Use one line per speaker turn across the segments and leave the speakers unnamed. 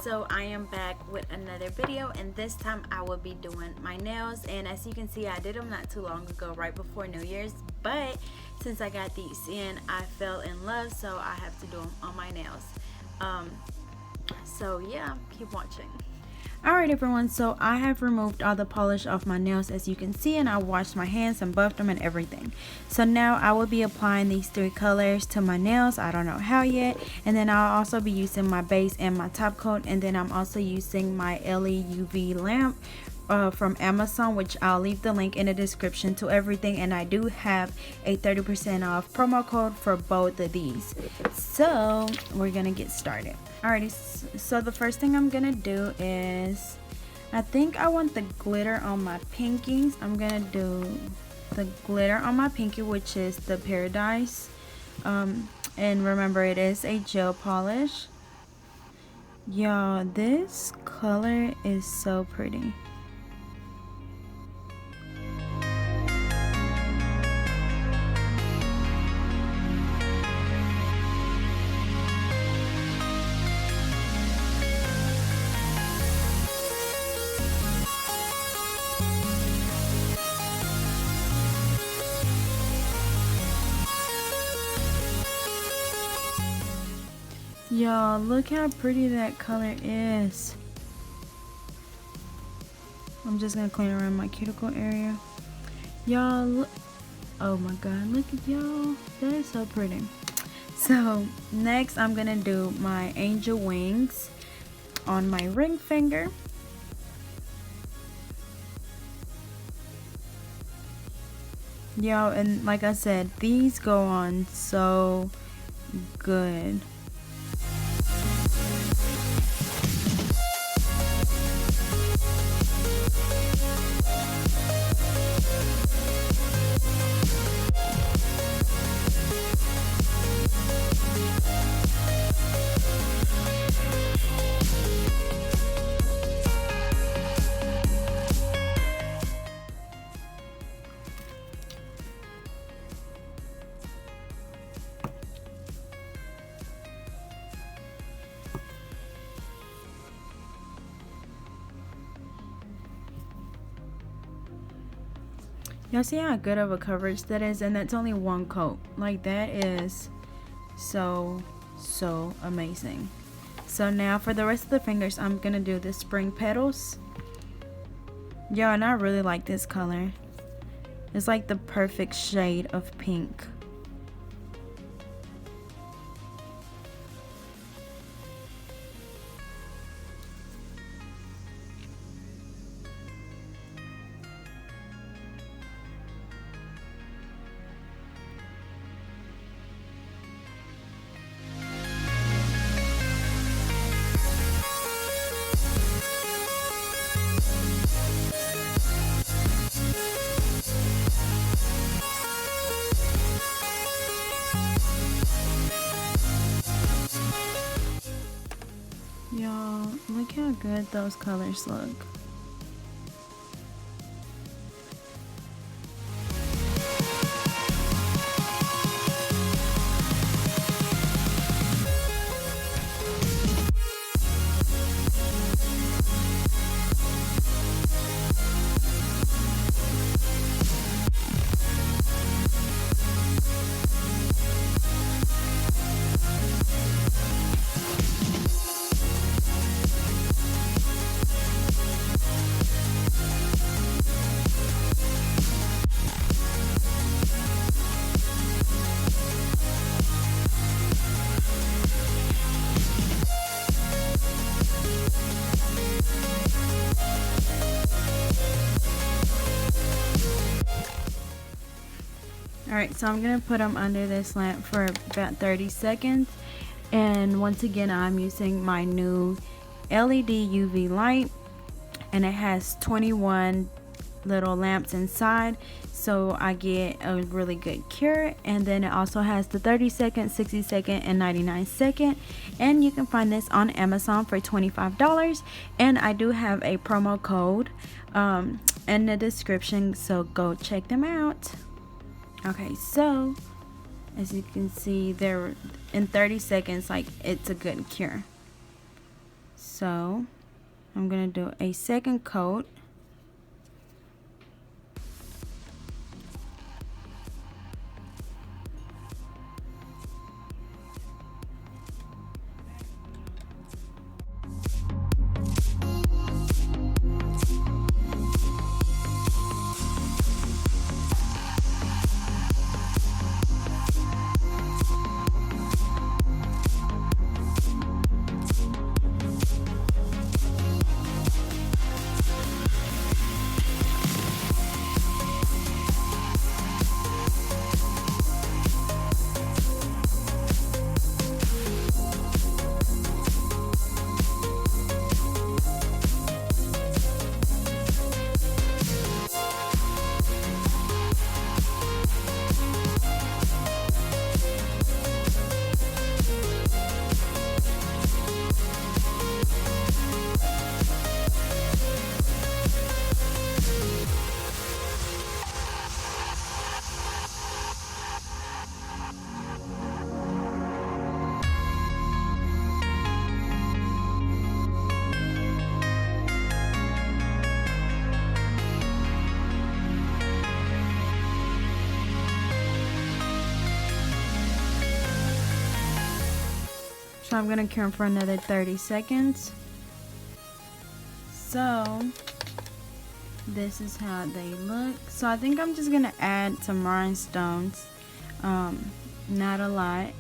So I am back with another video, and this time I will be doing my nails. And as you can see, I did them not too long ago, right before New Year's, but since I got these in, I fell in love, so I have to do them on my nails. So yeah, keep watching. Alright everyone, so I have removed all the polish off my nails, as you can see, and I washed my hands and buffed them and everything. So now I will be applying these three colors to my nails. I don't know how yet. And then I'll also be using my base and my top coat, and then I'm also using my LED UV lamp from Amazon, which I'll leave the link in the description to everything. And I do have a 30% off promo code for both of these. So we're gonna get started. Alrighty, so the first thing I'm gonna do is, I think I want the glitter on my pinkies. I'm gonna do the glitter on my pinky, which is the Paradise. And remember, it is a gel polish. Y'all, this color is so pretty. Y'all, look how pretty that color is. I'm just gonna clean around my cuticle area. Y'all, look. Oh my god, look at y'all. That is so pretty. So next I'm gonna do my angel wings on my ring finger. Y'all, and like I said, these go on so good. Y'all see how good of a coverage that is? And that's only one coat. Like, that is so amazing. So now for the rest of the fingers, I'm gonna do the spring petals. Y'all, and I really like this color. It's like the perfect shade of pink. Y'all, look how good those colors look. Alright, so I'm going to put them under this lamp for about 30 seconds. And once again, I'm using my new LED UV light. And it has 21 little lamps inside. So I get a really good cure. And then it also has the 30 second, 60 second, and 99 second. And you can find this on Amazon for $25. And I do have a promo code in the description. So go check them out. Okay, so as you can see, there in 30 seconds, like, it's a good cure. So I'm gonna do a second coat. So I'm gonna cure them for another 30 seconds. So this is how they look. So I think I'm just gonna add some rhinestones, not a lot.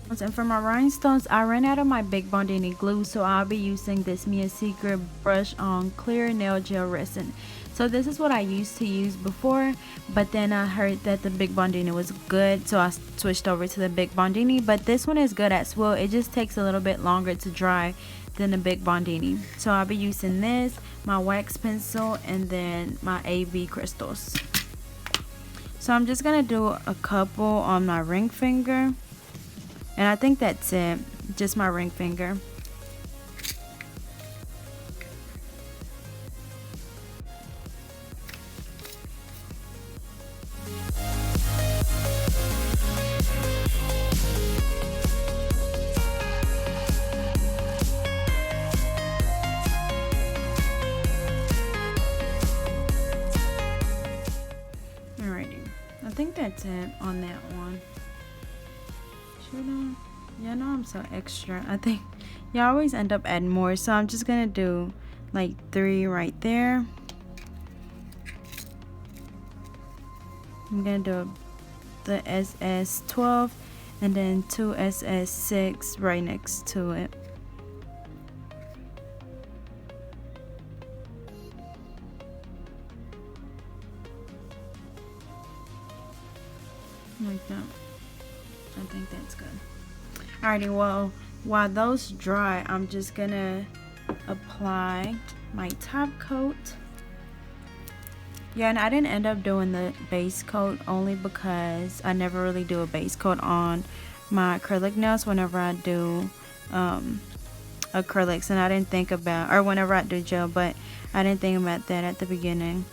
And for my rhinestones, I ran out of my Big Bondini glue, so I'll be using this Mia Secret brush on clear nail gel resin. So this is what I used to use before, but then I heard that the Big Bondini was good, so I switched over to the Big Bondini. But this one is good as well. It just takes a little bit longer to dry than the Big Bondini. So I'll be using this, my wax pencil, and then my AB crystals. So I'm just gonna do a couple on my ring finger, and I think that's it, just my ring finger. I think that's it on that one. Should I? Yeah, I know I'm so extra. I think you always end up adding more, so I'm just gonna do like 3 right there. I'm gonna do the SS12 and then 2 SS6 right next to it. Like that. I think that's good. Alrighty, well, while those dry, I'm just gonna apply my top coat. Yeah, and I didn't end up doing the base coat only because I never really do a base coat on my acrylic nails whenever I do acrylics, and I didn't think about, or whenever I do gel, but I didn't think about that at the beginning.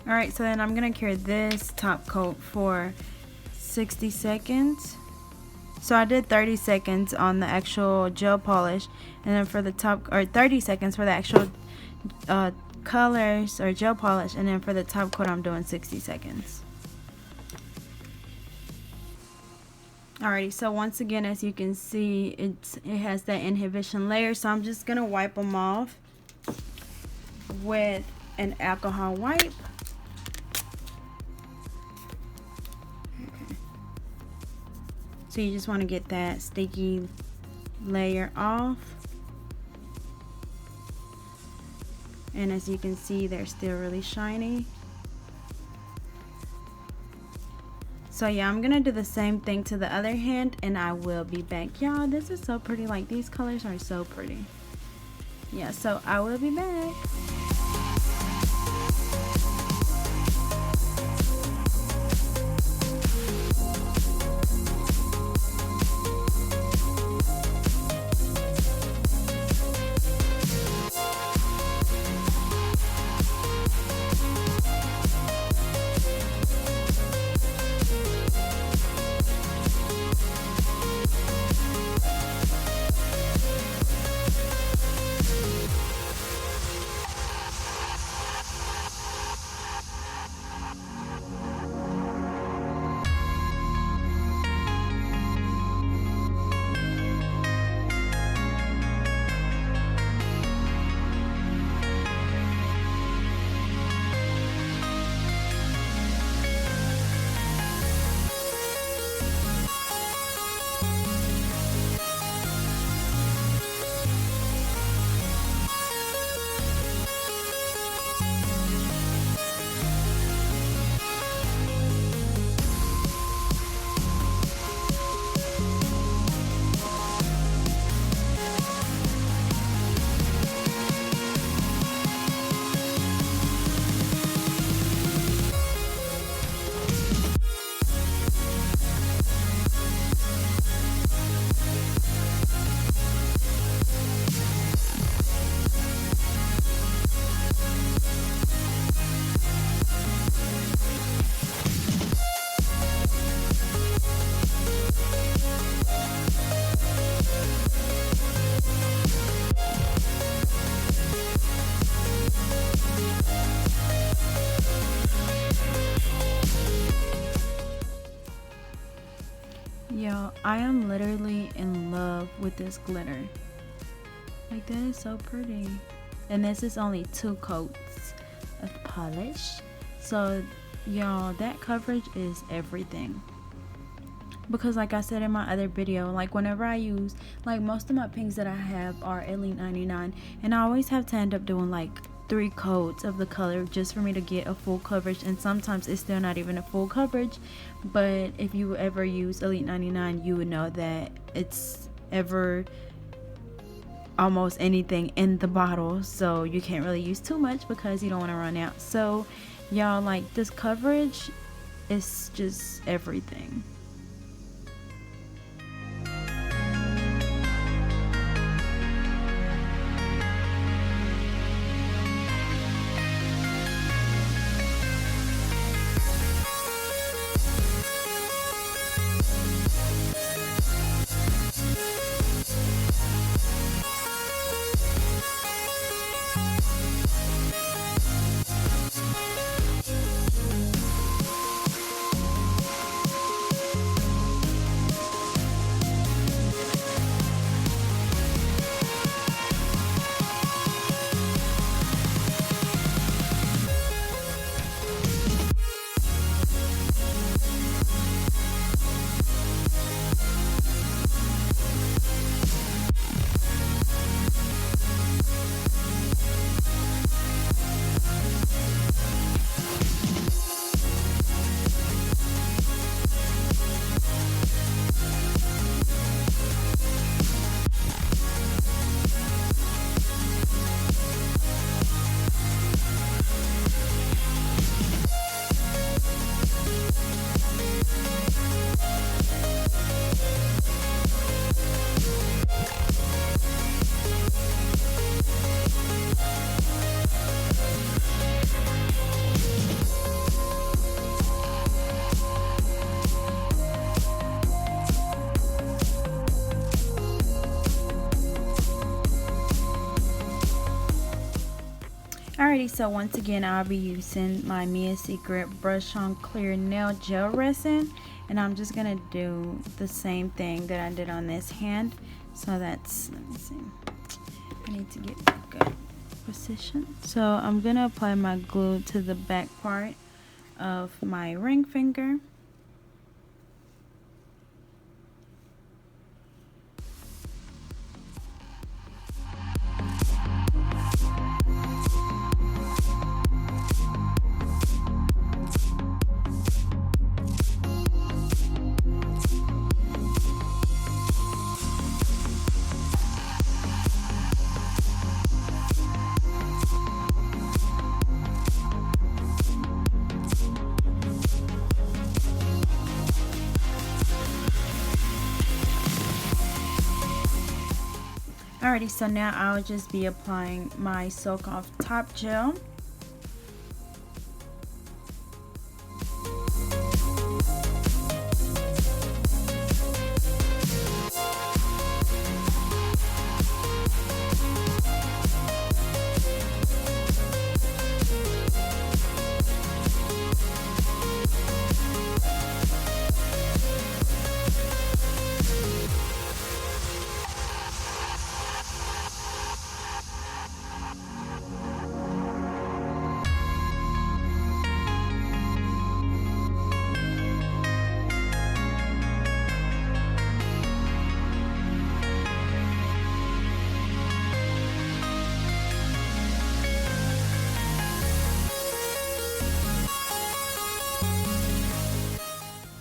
Alright, so then I'm going to cure this top coat for 60 seconds. So I did 30 seconds on the actual gel polish, and then for the top, or 30 seconds for the actual colors or gel polish, and then for the top coat I'm doing 60 seconds. Alrighty, so once again, as you can see, it has that inhibition layer, so I'm just gonna wipe them off with an alcohol wipe. Okay. So you just want to get that sticky layer off, and as you can see, they're still really shiny. So yeah, I'm gonna do the same thing to the other hand, and I will be back. Y'all, this is so pretty. Like, these colors are so pretty. Yeah, so I will be back. Yo, I am literally in love with this glitter. Like, that is so pretty. And this is only 2 coats of polish. So, y'all, that coverage is everything. Because like I said in my other video, like whenever I use, like most of my pinks that I have are Elite 99. And I always have to end up doing like 3 coats of the color just for me to get a full coverage, and sometimes it's still not even a full coverage. But if you ever use Elite 99, you would know that it's ever almost anything in the bottle, so you can't really use too much because you don't want to run out. So y'all, like, this coverage is just everything. Alrighty, so once again I'll be using my Mia Secret Brush On Clear Nail Gel Resin, and I'm just gonna do the same thing that I did on this hand. So that's, let me see, I need to get a good position. So I'm gonna apply my glue to the back part of my ring finger. Alrighty, so now I'll just be applying my Soak Off Top Gel.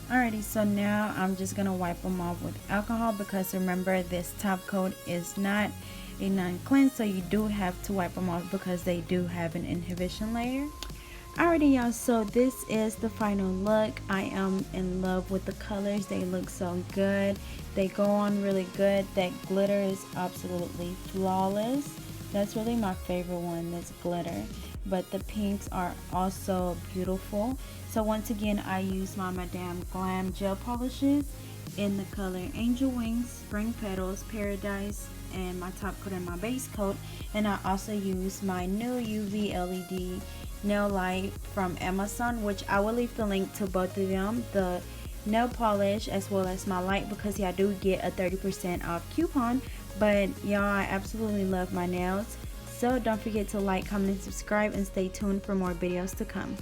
Alrighty, so now I'm just gonna wipe them off with alcohol, because remember, this top coat is not a non-cleanse, so you do have to wipe them off because they do have an inhibition layer. Alrighty y'all, so this is the final look. I am in love with the colors. They look so good. They go on really good. That glitter is absolutely flawless. That's really my favorite one, this glitter. But the pinks are also beautiful. So once again, I use my Madame Glam gel polishes in the color Angel Wings, Spring Petals, Paradise, and my top coat and my base coat. And I also use my new UV LED nail light from Amazon, which I will leave the link to both of them, the nail polish as well as my light, because I do get a 30% off coupon. But y'all, I absolutely love my nails. So don't forget to like, comment, and subscribe, and stay tuned for more videos to come.